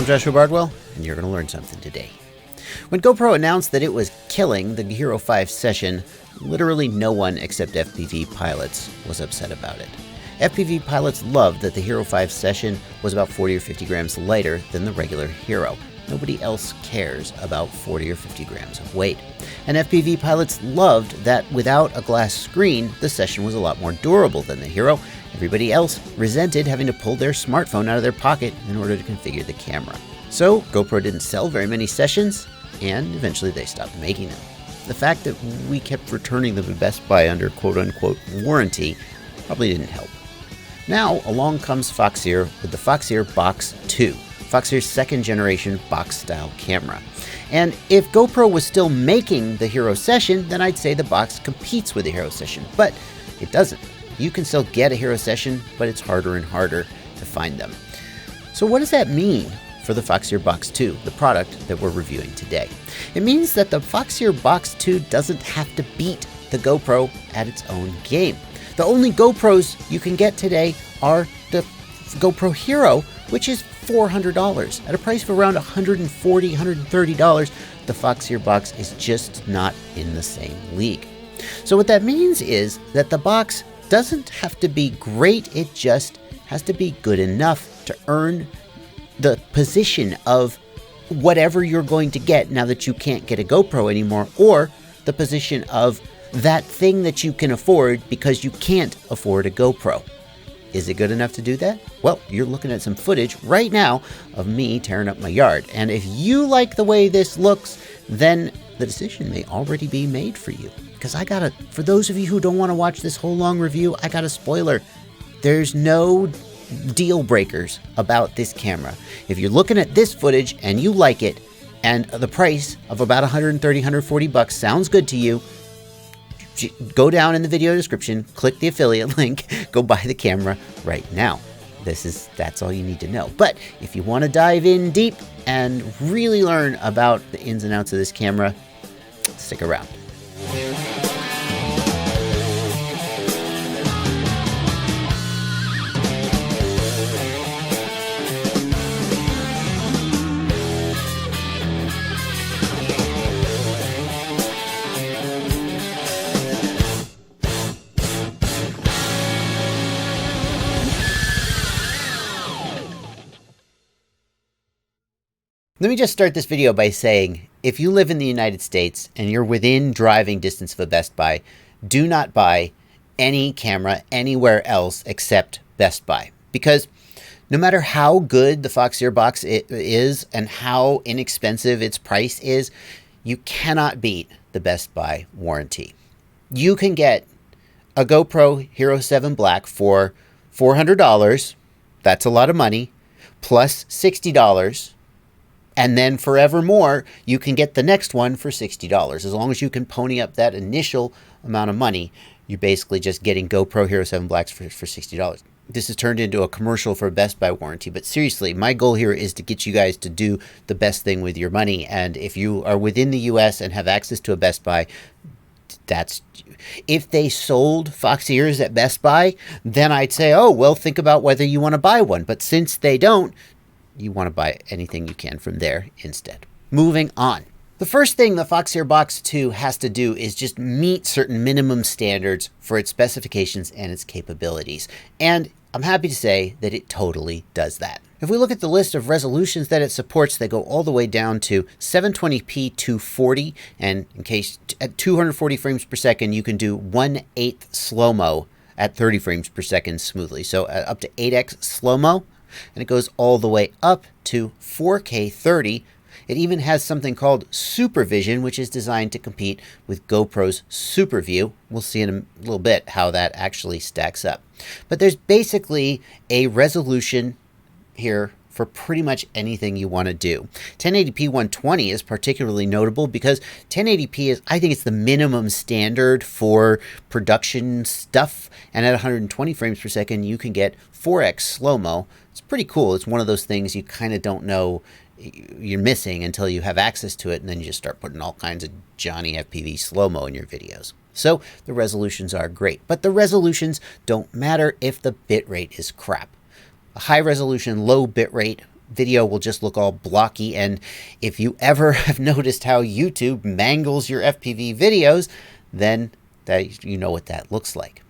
Joshua Bardwell, and you're going to learn something today. When GoPro announced that it was killing the Hero 5 Session, literally no one except FPV pilots was upset about it. FPV pilots loved that the Hero 5 Session was about 40 or 50 grams lighter than the regular Hero. Nobody else cares about 40 or 50 grams of weight. And FPV pilots loved that without a glass screen, the Session was a lot more durable than the Hero. Everybody else resented having to pull their smartphone out of their pocket in order to configure the camera. So GoPro didn't sell very many Sessions, and eventually they stopped making them. The fact that we kept returning them to Best Buy under quote-unquote warranty probably didn't help. Now along comes Foxeer with the Foxeer Box 2. Foxeer's second generation box style camera. And if GoPro was still making the Hero Session, then I'd say the box competes with the Hero Session, but it doesn't. You can still get a Hero Session, but it's harder and harder to find them. So what does that mean for the Foxeer Box 2, the product that we're reviewing today? It means that the Foxeer Box 2 doesn't have to beat the GoPro at its own game. The only GoPros you can get today are the GoPro Hero, which is $400. At a price of around $140, $130, the Foxeer box is just not in the same league. So what that means is that the box doesn't have to be great, it just has to be good enough to earn the position of whatever you're going to get now that you can't get a GoPro anymore, or the position of that thing that you can afford because you can't afford a GoPro. Is it good enough to do that? Well, you're looking at some footage right now of me tearing up my yard. And if you like the way this looks, then the decision may already be made for you. Because for those of you who don't want to watch this whole long review, I got a spoiler. There's no deal breakers about this camera. If you're looking at this footage and you like it, and the price of about $130, $140 sounds good to you, go down in the video description, click the affiliate link, go buy the camera right now. That's all you need to know. But if you want to dive in deep and really learn about the ins and outs of this camera, stick around. Let me just start this video by saying, if you live in the United States and you're within driving distance of a Best Buy, do not buy any camera anywhere else except Best Buy. Because no matter how good the Foxeer box is and how inexpensive its price is, you cannot beat the Best Buy warranty. You can get a GoPro Hero 7 Black for $400. That's a lot of money, plus $60. And then forevermore, you can get the next one for $60. As long as you can pony up that initial amount of money, you're basically just getting GoPro Hero 7 Blacks for $60. This has turned into a commercial for a Best Buy warranty. But seriously, my goal here is to get you guys to do the best thing with your money. And if you are within the US and have access to a Best Buy, if they sold Foxeers at Best Buy, then I'd say, oh, well, think about whether you want to buy one. But since they don't, you want to buy anything you can from there instead. Moving on. The first thing the Foxeer Box 2 has to do is just meet certain minimum standards for its specifications and its capabilities. And I'm happy to say that it totally does that. If we look at the list of resolutions that it supports, they go all the way down to 720p 240, and in case at 240 frames per second, you can do 1/8 slow-mo at 30 frames per second smoothly. So up to 8x slow-mo. And it goes all the way up to 4K 30. It even has something called Supervision, which is designed to compete with GoPro's SuperView. We'll see in a little bit how that actually stacks up. But there's basically a resolution here for pretty much anything you want to do. 1080p 120 is particularly notable because 1080p is, I think it's the minimum standard for production stuff. And at 120 frames per second, you can get 4x slow-mo. It's pretty cool. It's one of those things you kind of don't know you're missing until you have access to it, and then you just start putting all kinds of Johnny FPV slow-mo in your videos. So the resolutions are great, but the resolutions don't matter if the bitrate is crap. A high resolution, low bitrate video will just look all blocky. And if you ever have noticed how YouTube mangles your FPV videos, then you know what that looks like.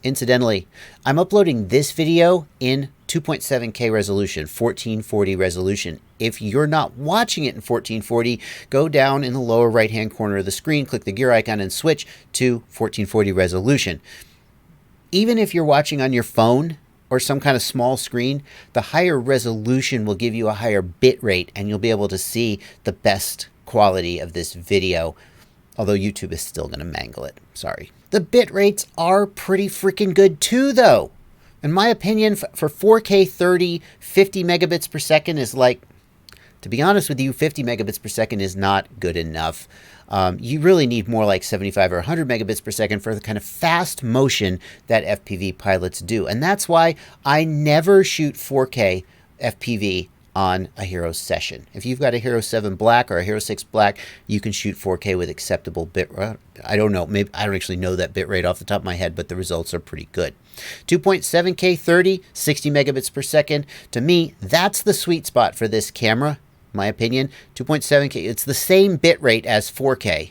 Incidentally, I'm uploading this video in 2.7K resolution, 1440 resolution. If you're not watching it in 1440, go down in the lower right-hand corner of the screen, click the gear icon, and switch to 1440 resolution. Even if you're watching on your phone or some kind of small screen, the higher resolution will give you a higher bit rate, and you'll be able to see the best quality of this video, although YouTube is still going to mangle it. Sorry. The bit rates are pretty freaking good too, though. In my opinion, for 4K 30, 50 megabits per second is like, to be honest with you, 50 megabits per second is not good enough. You really need more like 75 or 100 megabits per second for the kind of fast motion that FPV pilots do. And that's why I never shoot 4K FPV on a Hero session. If you've got a Hero 7 Black or a Hero 6 Black, you can shoot 4K with acceptable bit rate. I don't know, maybe I don't actually know that bit rate off the top of my head, but the results are pretty good. 2.7K 30, 60 megabits per second. To me, that's the sweet spot for this camera, my opinion. 2.7K, it's the same bit rate as 4K,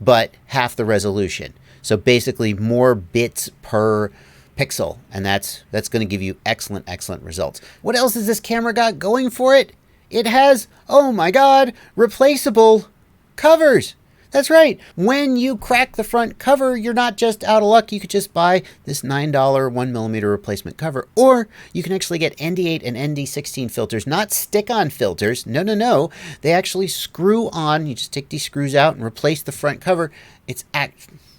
but half the resolution. So basically more bits per pixel, and that's going to give you excellent results. What else has this camera got going for it? It has, oh my god, replaceable covers. That's right. When you crack the front cover, you're not just out of luck. You could just buy this $9 1mm replacement cover, or you can actually get ND8 and ND16 filters, not stick-on filters. No. They actually screw on. You just take these screws out and replace the front cover. It's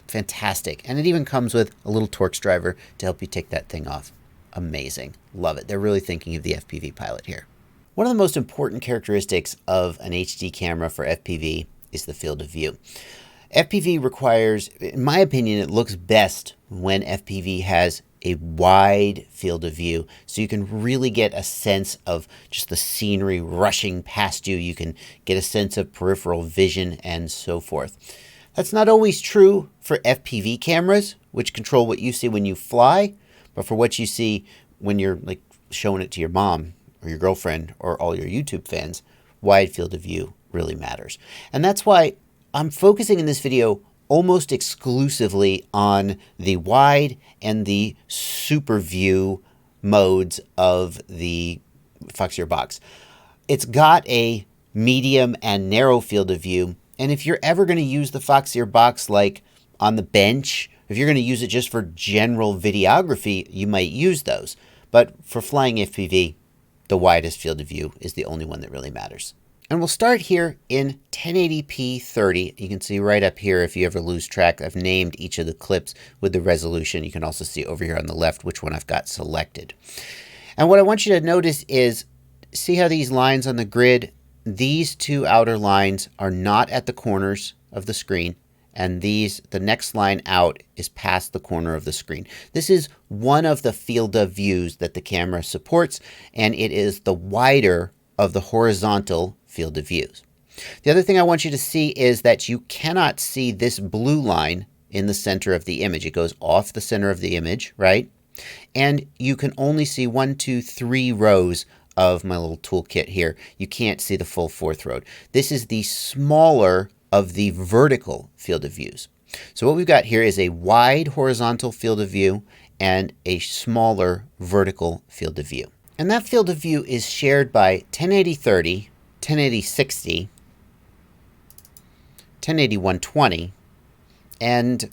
fantastic. And it even comes with a little Torx driver to help you take that thing off. Amazing. Love it. They're really thinking of the FPV pilot here. One of the most important characteristics of an HD camera for FPV is the field of view. FPV requires, in my opinion, it looks best when FPV has a wide field of view, so you can really get a sense of just the scenery rushing past you. You can get a sense of peripheral vision and so forth. That's not always true for FPV cameras, which control what you see when you fly, but for what you see when you're like showing it to your mom or your girlfriend or all your YouTube fans, wide field of view really matters. And that's why I'm focusing in this video almost exclusively on the wide and the super view modes of the Foxeer box. It's got a medium and narrow field of view. And if you're ever going to use the Foxeer box like on the bench, if you're going to use it just for general videography, you might use those. But for flying FPV, the widest field of view is the only one that really matters. And we'll start here in 1080p 30. You can see right up here, if you ever lose track, I've named each of the clips with the resolution. You can also see over here on the left which one I've got selected. And what I want you to notice is, see how these lines on the grid, these two outer lines are not at the corners of the screen, and the next line out is past the corner of the screen. This is one of the field of views that the camera supports, and it is the wider of the horizontal field of views. The other thing I want you to see is that you cannot see this blue line in the center of the image. It goes off the center of the image, right? And you can only see 1, 2, 3 rows of my little toolkit here. You can't see the full 4th row. This is the smaller of the vertical field of views. So what we've got here is a wide horizontal field of view and a smaller vertical field of view. And that field of view is shared by 1080-30, 1080-60, 1080-120, and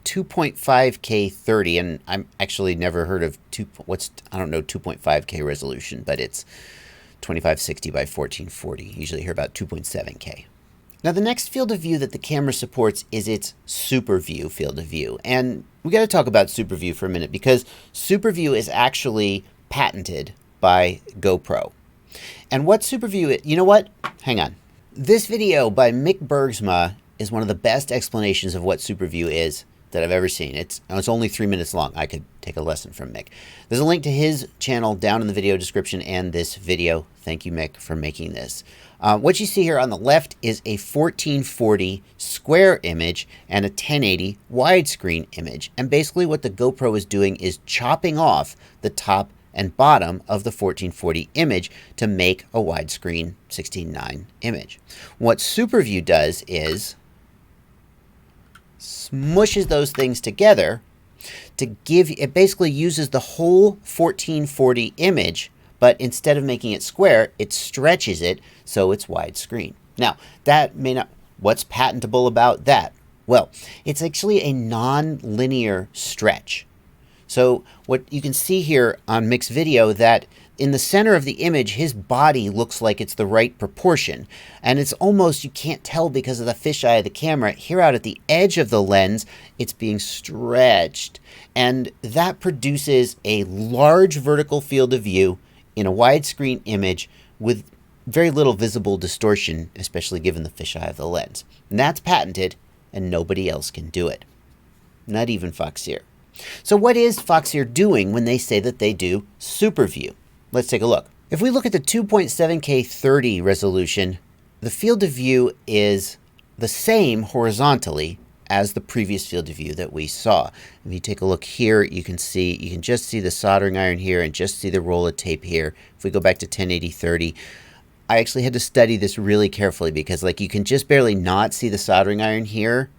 2.5K 30. And I'm actually never heard of 2.5K resolution, but it's 2560 by 1440. You usually hear about 2.7K. Now the next field of view that the camera supports is its Super View field of view. And we got to talk about Super View for a minute, because Super View is actually patented by GoPro. And what Super View is, you know what? Hang on. This video by Mick Bergsma is one of the best explanations of what Super View is that I've ever seen. It's only 3 minutes long. I could take a lesson from Mick. There's a link to his channel down in the video description and this video. Thank you, Mick, for making this. What you see here on the left is a 1440 square image and a 1080 widescreen image. And basically what the GoPro is doing is chopping off the top and bottom of the 1440 image to make a widescreen 16:9 image. What SuperView does is smushes those things together to give, it basically uses the whole 1440 image, but instead of making it square, it stretches it so it's widescreen. Now, that may not, what's patentable about that? Well, it's actually a non-linear stretch. So what you can see here on mixed video, that in the center of the image, his body looks like it's the right proportion. And it's almost, you can't tell because of the fisheye of the camera. Here out at the edge of the lens, it's being stretched. And that produces a large vertical field of view in a widescreen image with very little visible distortion, especially given the fisheye of the lens. And that's patented, and nobody else can do it. Not even Foxeer. So what is Foxeer doing when they say that they do SuperView? Let's take a look. If we look at the 2.7K 30 resolution, the field of view is the same horizontally as the previous field of view that we saw. If you take a look here, you can just see the soldering iron here and just see the roll of tape here. If we go back to 1080/30, I actually had to study this really carefully because like you can just barely not see the soldering iron here,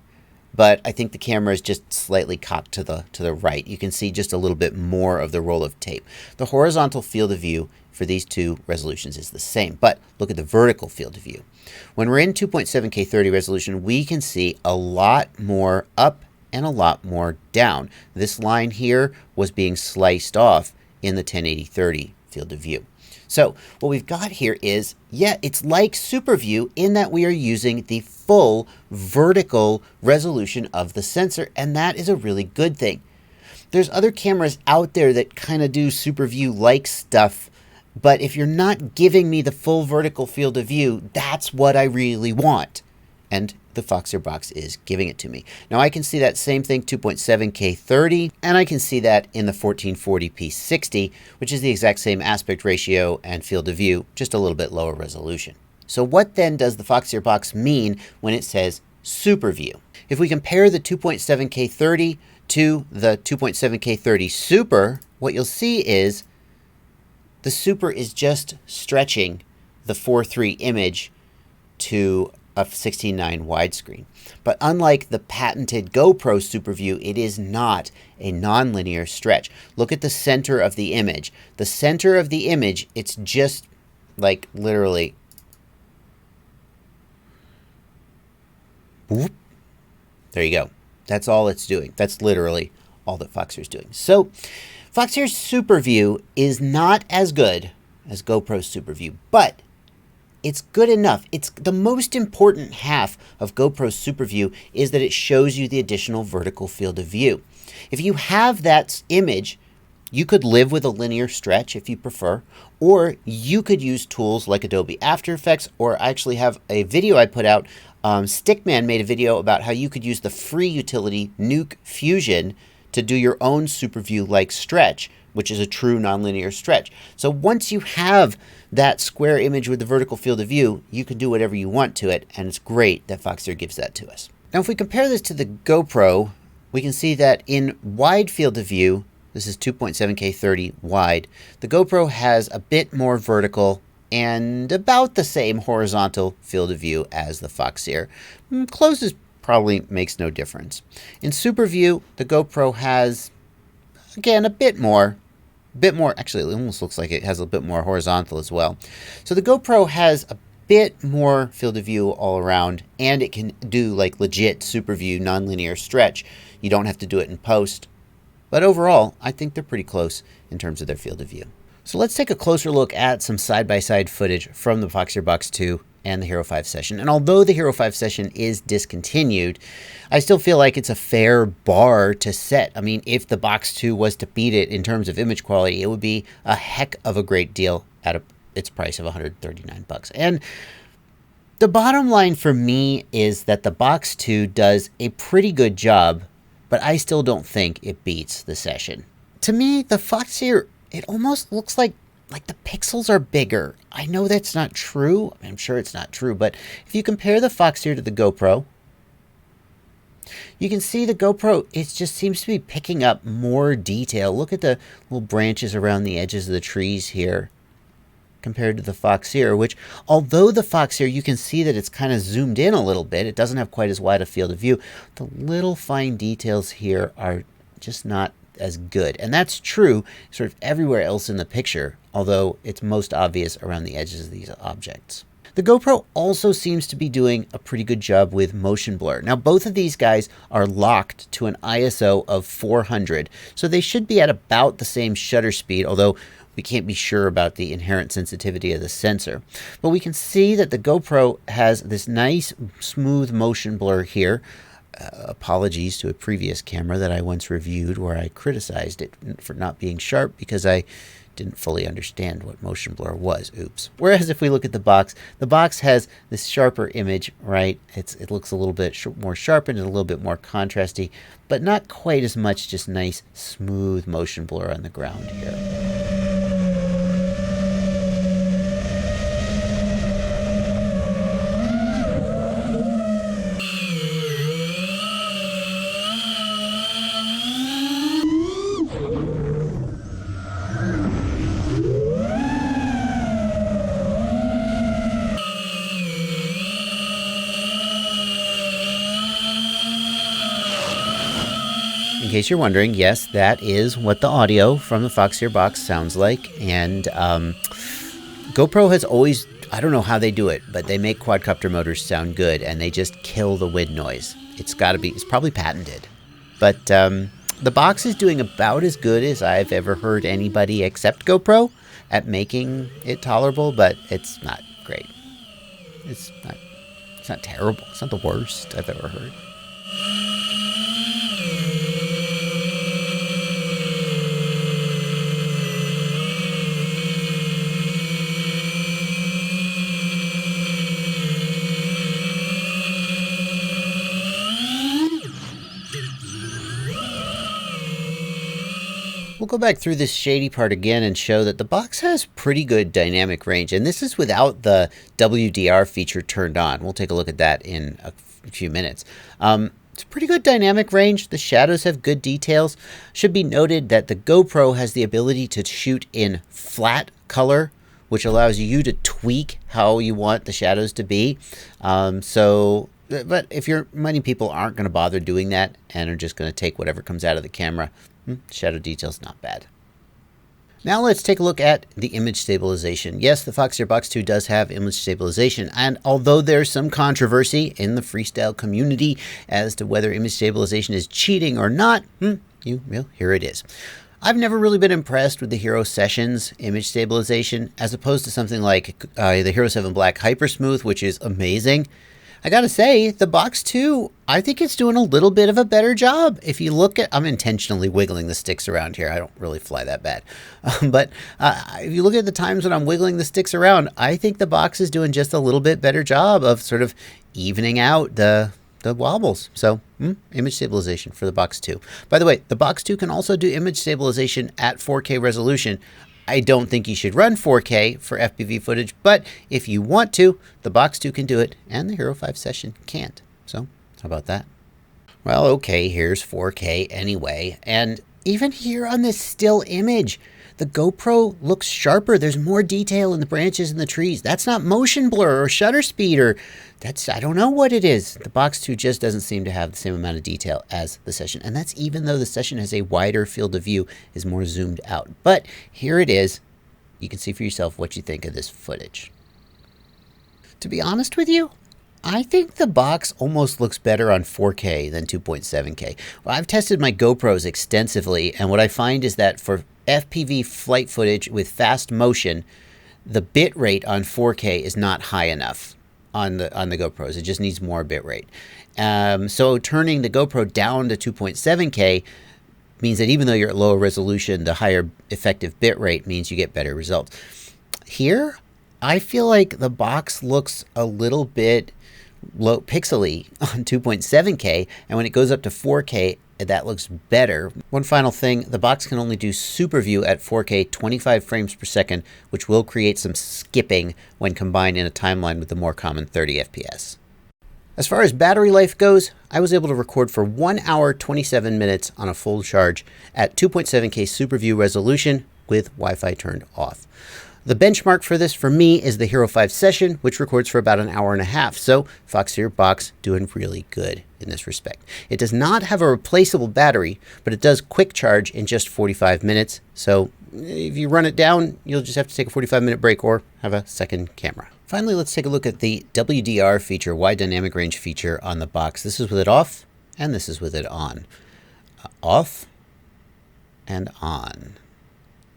but I think the camera is just slightly cocked to the right. You can see just a little bit more of the roll of tape. The horizontal field of view for these two resolutions is the same, but look at the vertical field of view. When we're in 2.7K 30 resolution, we can see a lot more up and a lot more down. This line here was being sliced off in the 1080/30 field of view. So what we've got here is, yeah, it's like SuperView in that we are using the full vertical resolution of the sensor, and that is a really good thing. There's other cameras out there that kind of do SuperView-like stuff, but if you're not giving me the full vertical field of view, that's what I really want. And the Foxeer box is giving it to me. Now I can see that same thing 2.7K 30, and I can see that in the 1440p 60, which is the exact same aspect ratio and field of view, just a little bit lower resolution. So what then does the Foxeer box mean when it says SuperView? If we compare the 2.7K 30 to the 2.7K 30 Super, what you'll see is the Super is just stretching the 4:3 image to a 16:9 widescreen. But unlike the patented GoPro SuperView, it is not a nonlinear stretch. Look at the center of the image. The center of the image, it's just like literally, whoop. There you go. That's all it's doing. That's literally all that Foxeer's doing. So Foxeer's SuperView is not as good as GoPro's SuperView, but it's good enough. It's the most important half of GoPro's SuperView is that it shows you the additional vertical field of view. If you have that image, you could live with a linear stretch if you prefer, or you could use tools like Adobe After Effects, or I actually have a video I put out. Stickman made a video about how you could use the free utility Nuke Fusion to do your own SuperView-like stretch, which is a true nonlinear stretch. So once you have that square image with the vertical field of view, you can do whatever you want to it, and it's great that Foxeer gives that to us. Now if we compare this to the GoPro, we can see that in wide field of view, this is 2.7K 30 wide, the GoPro has a bit more vertical and about the same horizontal field of view as the Foxeer. Closest probably makes no difference. In SuperView, the GoPro has, again, a bit more, actually it almost looks like it has a bit more horizontal as well. So the GoPro has a bit more field of view all around, and it can do like legit SuperView nonlinear stretch. You don't have to do it in post. But overall, I think they're pretty close in terms of their field of view. So let's take a closer look at some side-by-side footage from the Foxeer Box 2 and the Hero 5 session. And although the Hero 5 session is discontinued, I still feel like it's a fair bar to set. I mean, if the Box 2 was to beat it in terms of image quality, it would be a heck of a great deal at its price of $139. And the bottom line for me is that the Box 2 does a pretty good job, but I still don't think it beats the session. To me, the Foxeer, it almost looks like the pixels are bigger. I know that's not true. I'm sure it's not true, but if you compare the Foxeer to the GoPro, You can see the GoPro, it just seems to be picking up more detail. Look at the little branches around the edges of the trees here compared to the Foxeer, which although the Foxeer, you can see that it's kind of zoomed in a little bit. It doesn't have quite as wide a field of view. The little fine details here are just not as good. And that's true sort of everywhere else in the picture, although it's most obvious around the edges of these objects. The GoPro also seems to be doing a pretty good job with motion blur. Now, both of these guys are locked to an ISO of 400, so they should be at about the same shutter speed, although we can't be sure about the inherent sensitivity of the sensor. But we can see that the GoPro has this nice smooth motion blur here. Apologies to a previous camera that I once reviewed where I criticized it for not being sharp because I didn't fully understand what motion blur was. Oops. Whereas if we look at the box has this sharper image, right? It looks a little bit more sharpened and a little bit more contrasty, but not quite as much just nice, smooth motion blur on the ground here. In case you're wondering, yes, that is what the audio from the Foxeer box sounds like. And GoPro has always, I don't know how they do it, but they make quadcopter motors sound good, and they just kill the wind noise. It's probably patented. But the box is doing about as good as I've ever heard anybody except GoPro at making it tolerable, but it's not great. It's not terrible. It's not the worst I've ever heard. We'll go back through this shady part again and show that the box has pretty good dynamic range. And this is without the WDR feature turned on. We'll take a look at that in a few minutes. It's a pretty good dynamic range. The shadows have good details. Should be noted that the GoPro has the ability to shoot in flat color, which allows you to tweak how you want the shadows to be. But if many people aren't going to bother doing that and are just going to take whatever comes out of the camera, shadow detail's not bad. Now let's take a look at the image stabilization. Yes, the Foxeer Box 2 does have image stabilization, and although there's some controversy in the freestyle community as to whether image stabilization is cheating or not, here it is. I've never really been impressed with the Hero Sessions image stabilization, as opposed to something like the Hero 7 Black Hypersmooth, which is amazing. I gotta say, the Box 2, I think it's doing a little bit of a better job. If you look at, I'm intentionally wiggling the sticks around here. I don't really fly that bad. But if you look at the times when I'm wiggling the sticks around, I think the Box is doing just a little bit better job of sort of evening out the wobbles. So, image stabilization for the Box 2. By the way, the Box 2 can also do image stabilization at 4K resolution. I don't think you should run 4K for FPV footage, but if you want to, the Box 2 can do it, and the Hero 5 Session can't. So, how about that? Well, okay, here's 4K anyway, and even here on this still image, the GoPro looks sharper. There's more detail in the branches and the trees. That's not motion blur or shutter speed I don't know what it is. The Box 2 just doesn't seem to have the same amount of detail as the Session. And that's even though the Session has a wider field of view, is more zoomed out. But here it is. You can see for yourself what you think of this footage. To be honest with you, I think the box almost looks better on 4K than 2.7K. Well, I've tested my GoPros extensively, and what I find is that for FPV flight footage with fast motion, the bit rate on 4K is not high enough on the GoPros. It just needs more bit rate. So turning the GoPro down to 2.7K means that even though you're at lower resolution, the higher effective bit rate means you get better results. Here, I feel like the box looks a little bit low pixely on 2.7K, and when it goes up to 4K, that looks better. One final thing, the box can only do Super View at 4K 25 frames per second, which will create some skipping when combined in a timeline with the more common 30 FPS. As far as battery life goes, I was able to record for 1 hour 27 minutes on a full charge at 2.7K SuperView resolution with Wi-Fi turned off. The benchmark for this for me is the Hero 5 Session, which records for about an hour and a half. So Foxeer box doing really good in this respect. It does not have a replaceable battery, but it does quick charge in just 45 minutes. So if you run it down, you'll just have to take a 45-minute break or have a second camera. Finally, let's take a look at the WDR feature, wide dynamic range feature on the box. This is with it off, and this is with it on. Off and on.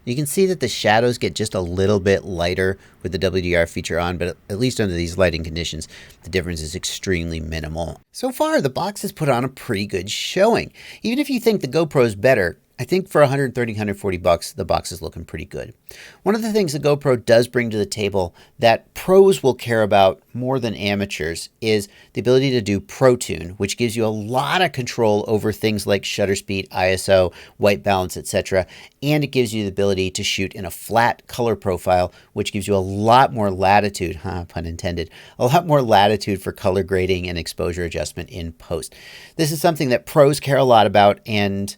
You can see that the shadows get just a little bit lighter with the WDR feature on, but at least under these lighting conditions, the difference is extremely minimal. So far, the box has put on a pretty good showing. Even if you think the GoPro is better, I think for 130, 140 bucks, the box is looking pretty good. One of the things the GoPro does bring to the table that pros will care about more than amateurs is the ability to do Pro Tune, which gives you a lot of control over things like shutter speed, ISO, white balance, etc. And it gives you the ability to shoot in a flat color profile, which gives you a lot more latitude, pun intended, a lot more latitude for color grading and exposure adjustment in post. This is something that pros care a lot about, and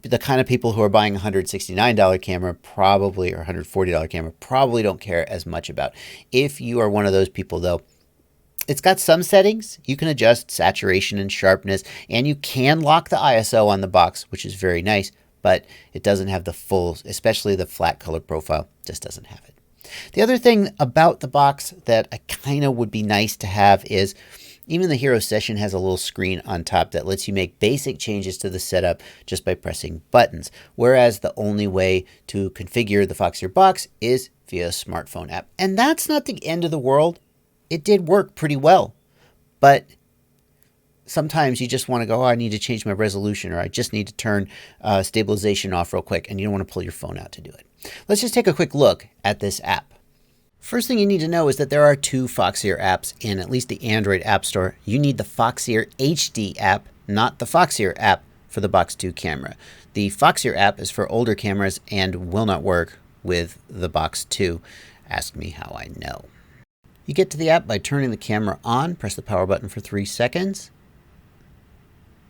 the kind of people who are buying a $169 camera probably, or $140 camera, probably don't care as much about. If you are one of those people though, it's got some settings. You can adjust saturation and sharpness, and you can lock the ISO on the box, which is very nice, but it doesn't have the full, especially the flat color profile, just doesn't have it. The other thing about the box that I kind of would be nice to have is even the Hero Session has a little screen on top that lets you make basic changes to the setup just by pressing buttons, whereas the only way to configure the Foxeer box is via a smartphone app. And that's not the end of the world. It did work pretty well, but sometimes you just want to go, oh, I need to change my resolution, or I just need to turn stabilization off real quick, and you don't want to pull your phone out to do it. Let's just take a quick look at this app. First thing you need to know is that there are two Foxeer apps in at least the Android App Store. You need the Foxeer HD app, not the Foxeer app for the Box 2 camera. The Foxeer app is for older cameras and will not work with the Box 2. Ask me how I know. You get to the app by turning the camera on, press the power button for 3 seconds.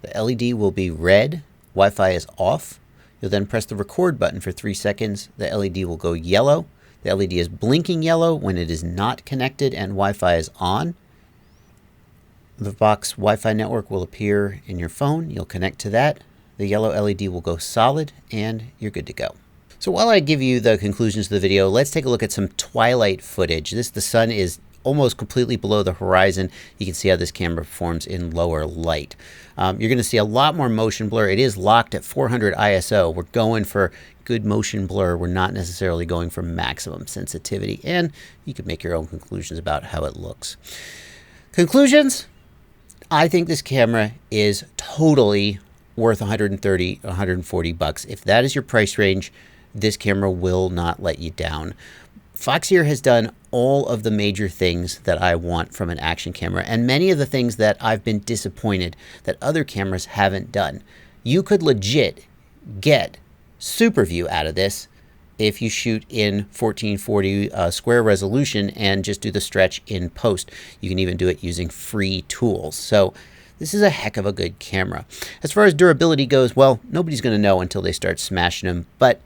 The LED will be red, Wi-Fi is off. You'll then press the record button for 3 seconds. The LED will go yellow. The LED is blinking yellow when it is not connected and Wi-Fi is on. The box Wi-Fi network will appear in your phone. You'll connect to that. The yellow LED will go solid and you're good to go. So while I give you the conclusions of the video, let's take a look at some twilight footage. The sun is almost completely below the horizon. You can see how this camera performs in lower light. You're going to see a lot more motion blur. It is locked at 400 ISO. We're going for good motion blur. We're not necessarily going for maximum sensitivity, and you can make your own conclusions about how it looks. Conclusions? I think this camera is totally worth 130, 140 bucks. If that is your price range, this camera will not let you down. Foxeer has done all of the major things that I want from an action camera, and many of the things that I've been disappointed that other cameras haven't done. You could legit get SuperView out of this if you shoot in 1440 square resolution and just do the stretch in post. You can even do it using free tools. So this is a heck of a good camera. As far as durability goes, well, nobody's going to know until they start smashing them, but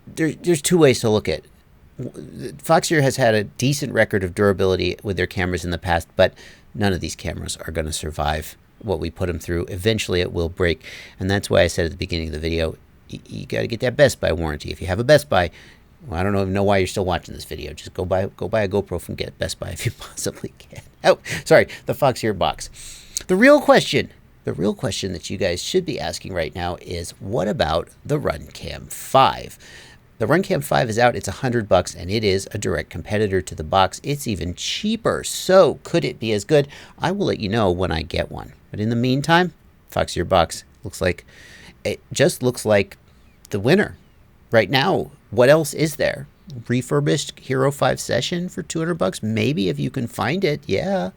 there's two ways to look at it. Foxeer has had a decent record of durability with their cameras in the past, but none of these cameras are going to survive what we put them through. Eventually it will break, and that's why I said at the beginning of the video, you got to get that Best Buy warranty. If you have a Best Buy, well, I don't even know why you're still watching this video. Just go buy a GoPro from Best Buy if you possibly can. Oh, sorry, the Foxeer box. The real question that you guys should be asking right now is, what about the Runcam 5? The Runcam 5 is out. It's $100 and it is a direct competitor to the box. It's even cheaper. So could it be as good? I will let you know when I get one. But in the meantime, Foxeer box just looks like the winner right now. What else is there? Refurbished Hero 5 Session for $200, maybe, if you can find it. Yeah.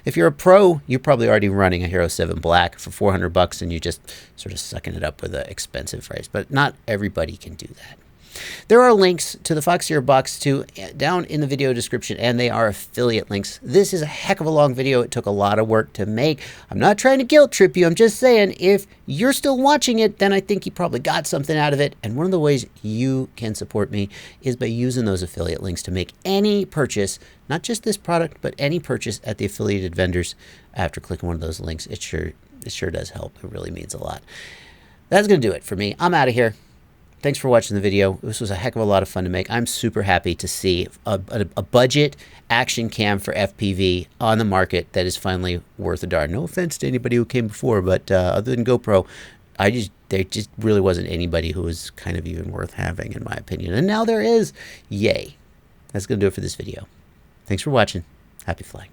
If you're a pro, you're probably already running a Hero 7 Black for $400 and you're just sort of sucking it up with an expensive price. But not everybody can do that. There are links to the Foxeer Box 2 down in the video description, and they are affiliate links. This is a heck of a long video. It took a lot of work to make. I'm not trying to guilt trip you. I'm just saying, if you're still watching it, then I think you probably got something out of it. And one of the ways you can support me is by using those affiliate links to make any purchase, not just this product, but any purchase at the affiliated vendors. After clicking one of those links, it sure does help. It really means a lot. That's going to do it for me. I'm out of here. Thanks for watching the video. This was a heck of a lot of fun to make. I'm super happy to see a budget action cam for FPV on the market that is finally worth a darn. No offense to anybody who came before, but other than GoPro, there just really wasn't anybody who was kind of even worth having, in my opinion. And now there is. Yay. That's going to do it for this video. Thanks for watching. Happy flying.